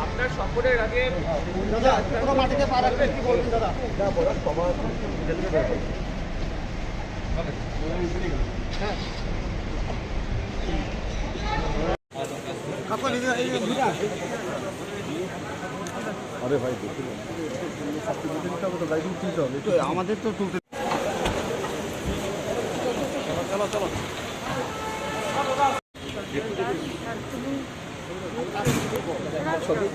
আপনার সফরের আগে দাদা মাটিতে পা রাখবেন কি বলবেন দাদা? আরে ভাই আমাদের তো তুলতে চলো